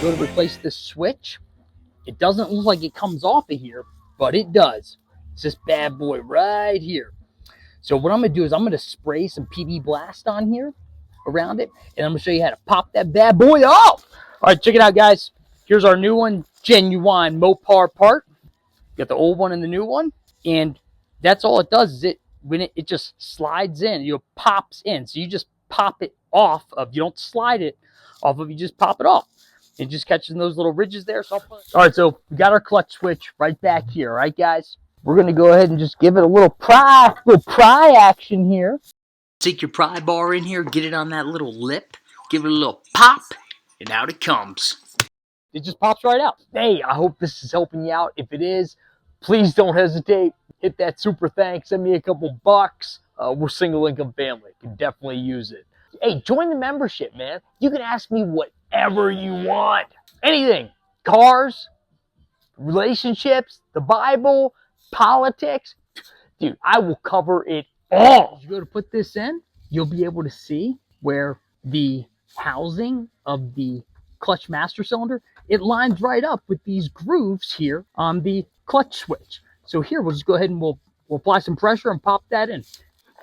Go to replace this switch. It doesn't look like it comes off of here, but it does. It's this bad boy right here. So what I'm going to do is I'm going to spray some PB Blast on here around it, and I'm going to show you how to pop that bad boy off. All right, check it out, guys. Here's our new one, genuine Mopar part. Got the old one and the new one, and that's all it does is when it just slides in, pops in. So you just pop it off of, you don't slide it off of, you just pop it off. It just catches those little ridges there. So all right, so we got our clutch switch right back here, all right, guys? We're going to go ahead and just give it a little pry action here. Take your pry bar in here, get it on that little lip, give it a little pop, and out it comes. It just pops right out. Hey, I hope this is helping you out. If it is, please don't hesitate. Hit that super thanks. Send me a couple bucks. We're single income family. Can definitely use it. Hey, join the membership, man. You can ask me whatever you want. Anything. Cars, relationships, the Bible, politics. Dude, I will cover it all. As you go to put this in, you'll be able to see where the housing of the clutch master cylinder, it lines right up with these grooves here on the clutch switch. So here, we'll just go ahead and we'll apply some pressure and pop that in.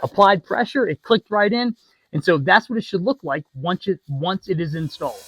Applied pressure, it clicked right in. And so that's what it should look like once it is installed.